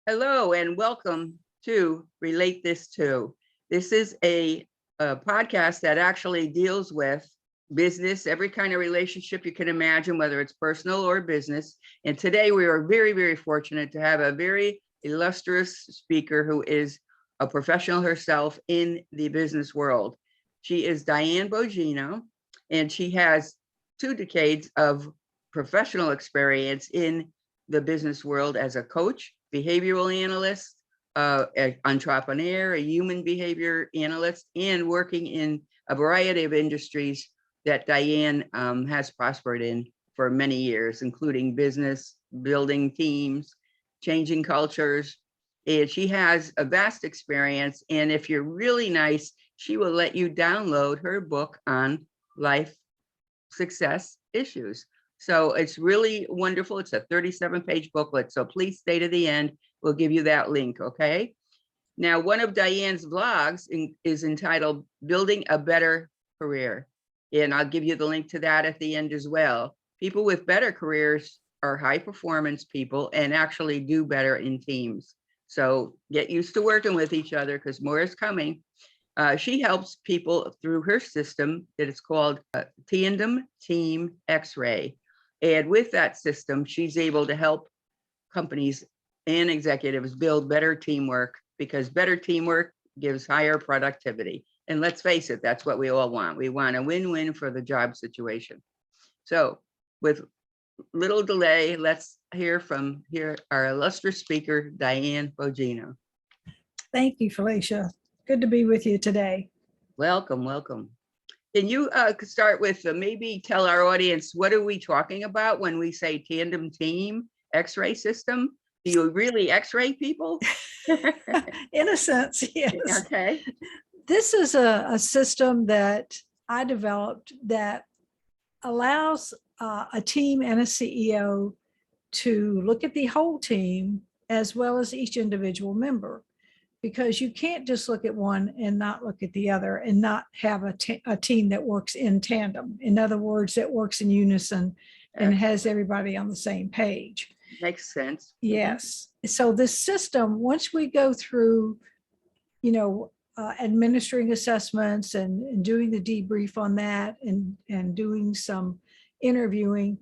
Hello and welcome to Relate This To. This is a podcast that actually deals with business, every kind of relationship you can imagine, whether it's personal or business. And today we are very, very fortunate to have a very illustrious speaker who is a professional herself in the business world. She is Diane Bogino, and she has 2 decades of professional experience in the business world as a coach, behavioral analyst, an entrepreneur, a human behavior analyst, and working in a variety of industries that Diane has prospered in for many years, including business, building teams, changing cultures. And she has a vast experience. And if you're really nice, she will let you download her book on life success issues. So it's really wonderful. It's a 37-page booklet. So please stay to the end. We'll give you that link, okay? Now, one of Diane's blogs is entitled Building a Better Career. And I'll give you the link to that at the end as well. People with better careers are high performance people and actually do better in teams. So get used to working with each other because more is coming. She helps people through her system that is called Tandem Team Xray. And with that system, she's able to help companies and executives build better teamwork, because better teamwork gives higher productivity. And let's face it, that's what we all want. We want a win-win for the job situation. So with little delay, let's hear from our illustrious speaker, Diane Bogino. Thank you, Felicia. Good to be with you today. Welcome, welcome. Can you start with maybe tell our audience, what are we talking about when we say tandem team X-ray system? Do you really X-ray people? In a sense, yes. Okay. This is a system that I developed that allows a team and a CEO to look at the whole team as well as each individual member, because you can't just look at one and not look at the other and not have a team that works in tandem. In other words, that works in unison and has everybody on the same page. Makes sense. Yes. So this system, once we go through, administering assessments and doing the debrief on that and doing some interviewing,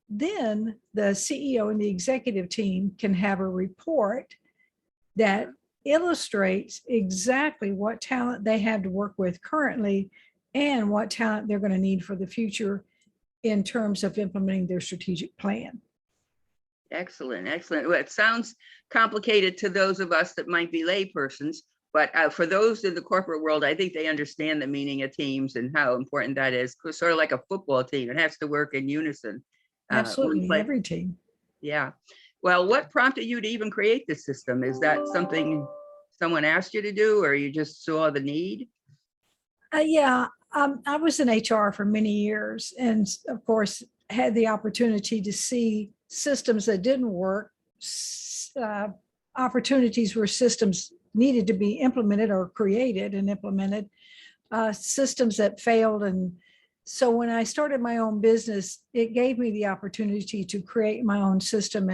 then the CEO and the executive team can have a report that illustrates exactly what talent they have to work with currently and what talent they're going to need for the future in terms of implementing their strategic plan. Excellent, excellent. Well, it sounds complicated to those of us that might be laypersons, but for those in the corporate world, I think they understand the meaning of teams and how important that is. Sort of like a football team, it has to work in unison. Absolutely, every team. Yeah. Well, what prompted you to even create this system? Is that something someone asked you to do, or you just saw the need? Yeah, I was in HR for many years, and of course, had the opportunity to see systems that didn't work, opportunities where systems needed to be implemented or created and implemented, systems that failed. And so when I started my own business, it gave me the opportunity to create my own system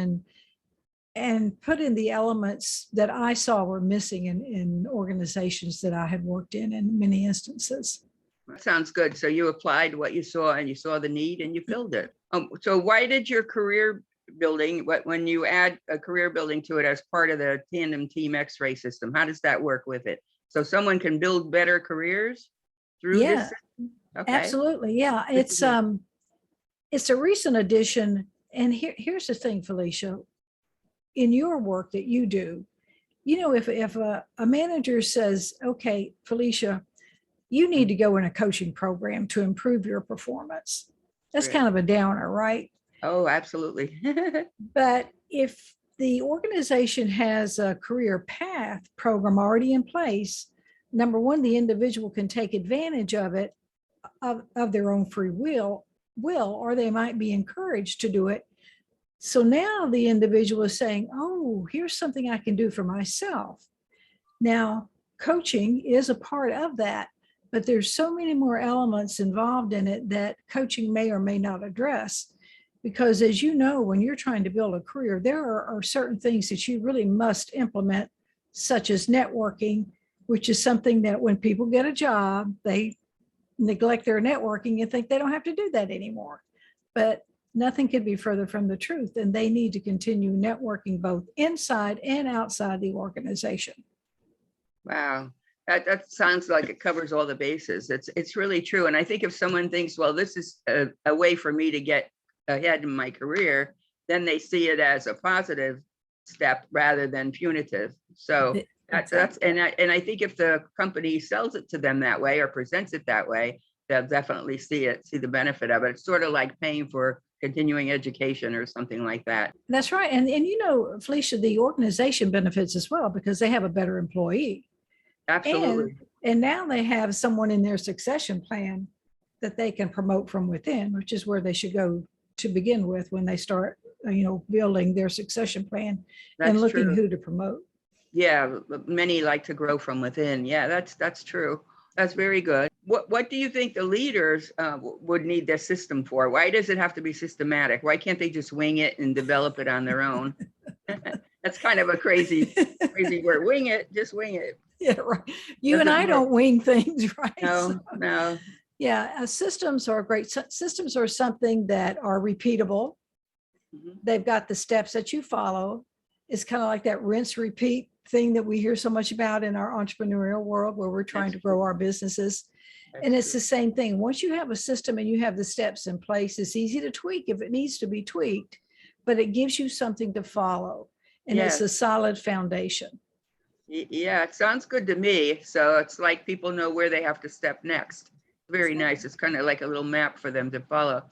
and put in the elements that I saw were missing in organizations that I had worked in many instances. That sounds good. So you applied what you saw and you saw the need and you filled it. So why did your career building, when you add a career building to it as part of the Tandem Team X-ray system, how does that work with it? So someone can build better careers through this system? Okay. Absolutely. Yeah, it's a recent addition. And here's the thing, Felicia, in your work that you do, if a manager says, okay, Felicia, you need to go in a coaching program to improve your performance. That's kind of a downer, right? Oh, absolutely. But if the organization has a career path program already in place, number one, the individual can take advantage of it of their own free will, or they might be encouraged to do it. So now the individual is saying, oh, here's something I can do for myself. Now, coaching is a part of that, but there's so many more elements involved in it that coaching may or may not address, Because as you know, when you're trying to build a career, there are certain things that you really must implement, such as networking, which is something that when people get a job, they neglect their networking and think they don't have to do that anymore. But nothing could be further from the truth. And they need to continue networking both inside and outside the organization. Wow. That sounds like it covers all the bases. It's really true. And I think if someone thinks, well, this is a way for me to get ahead in my career, then they see it as a positive step rather than punitive. So that's and I think if the company sells it to them that way or presents it that way, they'll definitely see the benefit of it. It's sort of like paying for continuing education or something like that. That's right. And you know, Felicia, the organization benefits as well because they have a better employee. Absolutely. And now they have someone in their succession plan that they can promote from within, which is where they should go to begin with when they start, building their succession plan and looking true. who to promote. Yeah, many like to grow from within. Yeah, that's true. That's very good. What do you think the leaders would need their system for? Why does it have to be systematic? Why can't they just wing it and develop it on their own? That's kind of a crazy word. Wing it, just wing it. Yeah, right. You and I don't wing things, right? No. Yeah, systems are great. Systems are something that are repeatable. Mm-hmm. They've got the steps that you follow. It's kind of like that rinse, repeat thing that we hear so much about in our entrepreneurial world where we're trying to grow our businesses. And it's the same thing. Once you have a system and you have the steps in place, it's easy to tweak if it needs to be tweaked, but it gives you something to follow. And it's a solid foundation. Yeah, it sounds good to me. So it's like people know where they have to step next. Very nice. It's kind of like a little map for them to follow.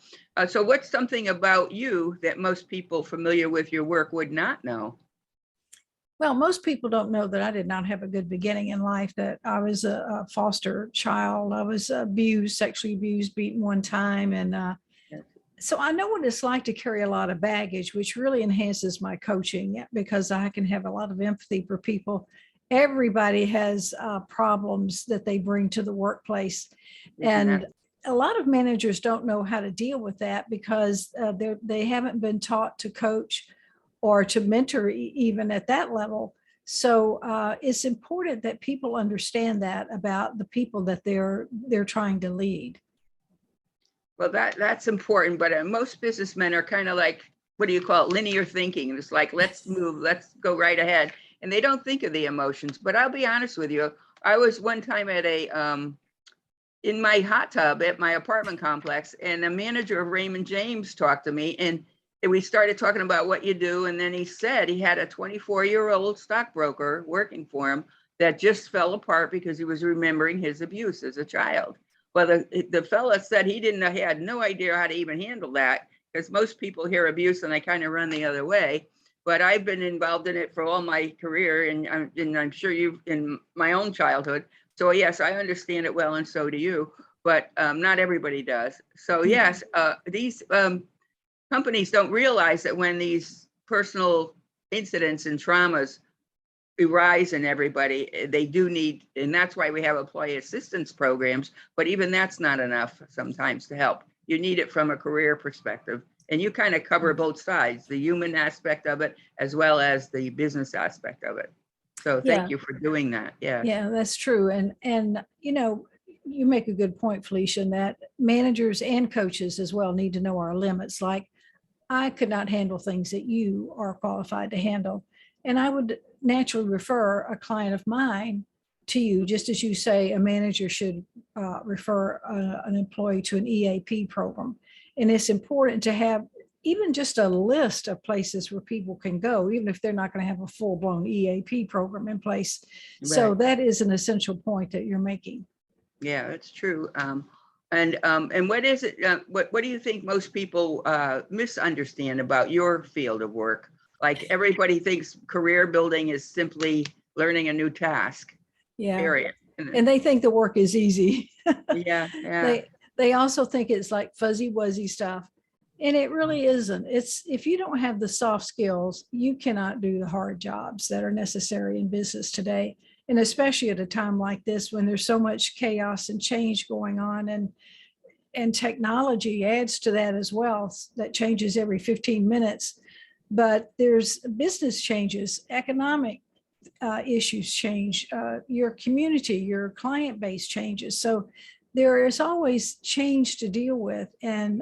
So what's something about you that most people familiar with your work would not know? Well, most people don't know that I did not have a good beginning in life, that I was a foster child. I was abused, sexually abused, beaten one time. And so I know what it's like to carry a lot of baggage, which really enhances my coaching because I can have a lot of empathy for people. Everybody has problems that they bring to the workplace. And a lot of managers don't know how to deal with that because they haven't been taught to coach or to mentor even at that level. So it's important that people understand that about the people that they're trying to lead. Well, that's important, but most businessmen are kind of like, what do you call it? Linear thinking. It's like, let's move, let's go right ahead. And they don't think of the emotions. But I'll be honest with you. I was one time at in my hot tub at my apartment complex, and the manager of Raymond James talked to me, and we started talking about what you do. And then he said he had a 24-year-old stockbroker working for him that just fell apart because he was remembering his abuse as a child. Well, the fella said he had no idea how to even handle that, because most people hear abuse and they kind of run the other way. But I've been involved in it for all my career, and I'm sure you've in my own childhood. So yes, I understand it well, and so do you. But not everybody does. So yes, these companies don't realize that when these personal incidents and traumas arise in everybody, they do need, and that's why we have employee assistance programs. But even that's not enough sometimes to help. You need it from a career perspective. And you kind of cover both sides, the human aspect of it, as well as the business aspect of it. So thank you for doing that. Yeah. Yeah, that's true. And you make a good point, Felicia, that managers and coaches as well need to know our limits. Like, I could not handle things that you are qualified to handle. And I would naturally refer a client of mine to you, just as you say a manager should refer an employee to an EAP program. And it's important to have even just a list of places where people can go, even if they're not going to have a full-blown EAP program in place. Right. So that is an essential point that you're making. Yeah, that's true. And what is it? What do you think most people misunderstand about your field of work? Like, everybody thinks career building is simply learning a new task. Yeah. Period. And they think the work is easy. Yeah. They also think it's like fuzzy wuzzy stuff. And it really isn't. It's, if you don't have the soft skills, you cannot do the hard jobs that are necessary in business today. And especially at a time like this, when there's so much chaos and change going on. And and technology adds to that as well. That changes every 15 minutes. But there's business changes, economic issues change, your community, your client base changes. So there is always change to deal with. And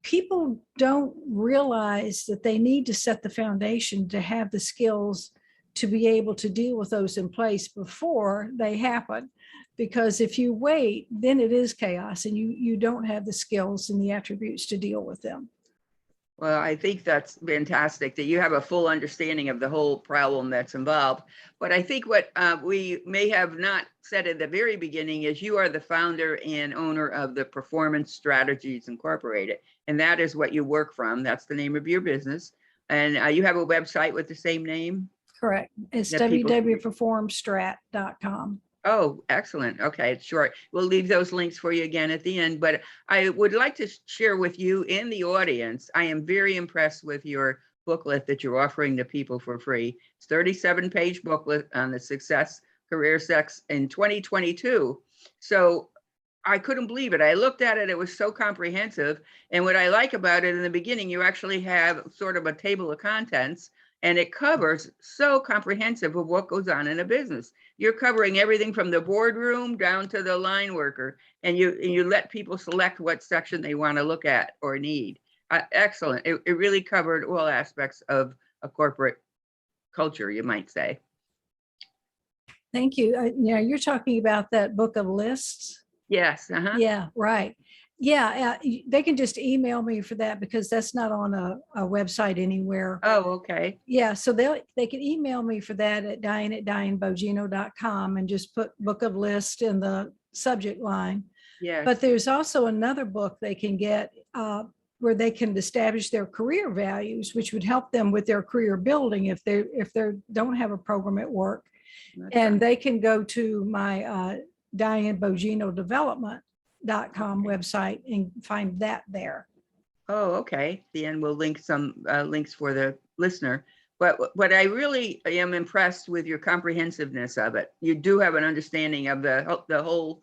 people don't realize that they need to set the foundation to have the skills to be able to deal with those in place before they happen. Because if you wait, then it is chaos and you don't have the skills and the attributes to deal with them. Well, I think that's fantastic that you have a full understanding of the whole problem that's involved. But I think what we may have not said at the very beginning is you are the founder and owner of the Performance Strategies Incorporated. And that is what you work from. That's the name of your business. And you have a website with the same name? Correct. It's That people can- www.performstrat.com. Oh, excellent. Okay, it's short. We'll leave those links for you again at the end, but I would like to share with you in the audience, I am very impressed with your booklet that you're offering to people for free. It's 37-page booklet on the success, career, sex in 2022. So I couldn't believe it. I looked at it, it was so comprehensive. And what I like about it in the beginning, you actually have sort of a table of contents, and it covers so comprehensive of what goes on in a business. You're covering everything from the boardroom down to the line worker, and you let people select what section they want to look at or need. Excellent. It really covered all aspects of a corporate culture, you might say. Thank you. Yeah, you're talking about that book of lists. Yes. Uh-huh. Yeah, right. Yeah, they can just email me for that because that's not on a website anywhere. Oh, okay. Yeah, so they can email me for that at Diane@DianeBogino.com and just put book of list in the subject line. Yes. But there's also another book they can get where they can establish their career values, which would help them with their career building if they don't have a program at work. That's And right. they can go to my DianeBoginoDevelopment.com website and find that there. Oh, okay. The end will link some links for the listener. But what I really am impressed with your comprehensiveness of it. You do have an understanding of the whole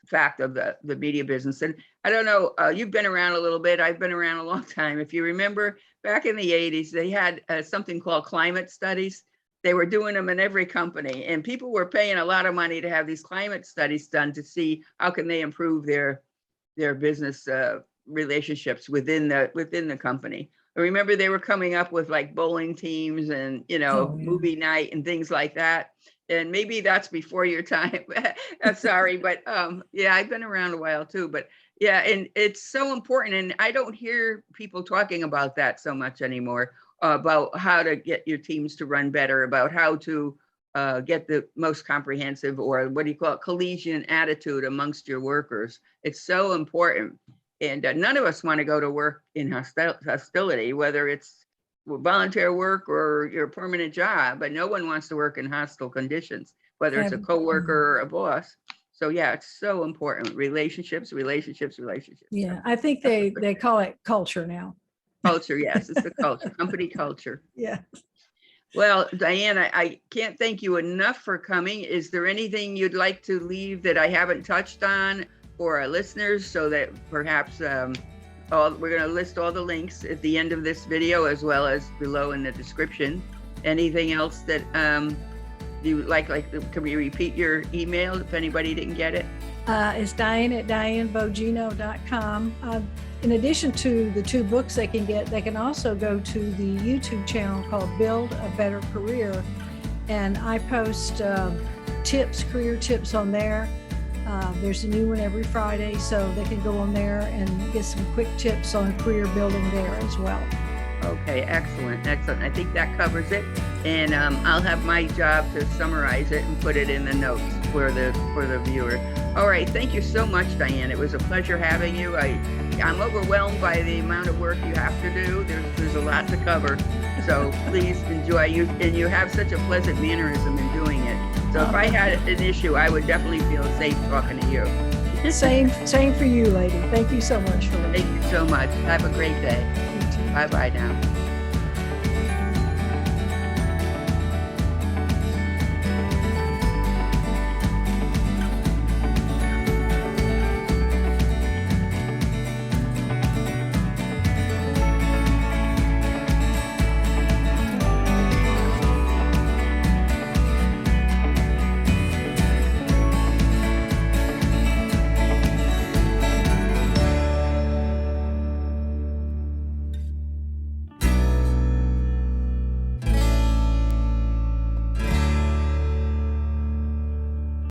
fact of the media business. And I don't know, you've been around a little bit. I've been around a long time. If you remember back in the 80s, they had something called climate studies. They were doing them in every company, and people were paying a lot of money to have these climate studies done to see how can they improve their business relationships within the company. I remember they were coming up with like bowling teams and movie night and things like that. And maybe that's before your time. Sorry, but yeah, I've been around a while too. But yeah, and it's so important. And I don't hear people talking about that so much anymore. About how to get your teams to run better, about how to get the most comprehensive, or what do you call it, collegiate attitude amongst your workers. It's so important. And none of us want to go to work in hostility, whether it's volunteer work or your permanent job, but no one wants to work in hostile conditions, whether it's a coworker or a boss. So yeah, it's so important. Relationships. Yeah, I think they call it culture now. Culture, yes, it's the culture, company culture. Yeah. Well, Diane, I can't thank you enough for coming. Is there anything you'd like to leave that I haven't touched on for our listeners, so that perhaps we're going to list all the links at the end of this video as well as below in the description. Anything else that you like? Can we repeat your email if anybody didn't get it? It's Diane@DianeBogino.com. In addition to the 2 books they can get, they can also go to the YouTube channel called Build a Better Career. And I post career tips on there. There's a new one every Friday, so they can go on there and get some quick tips on career building there as well. Okay, excellent. I think that covers it. And I'll have my job to summarize it and put it in the notes for the viewer. All right, thank you so much, Diane. It was a pleasure having you. I'm overwhelmed by the amount of work you have to do. There's a lot to cover. So please enjoy. And you have such a pleasant mannerism in doing it. So if I had an issue, I would definitely feel safe talking to you. Same for you, lady. Thank you so much, Felicia. Thank you so much. Have a great day. Bye-bye now.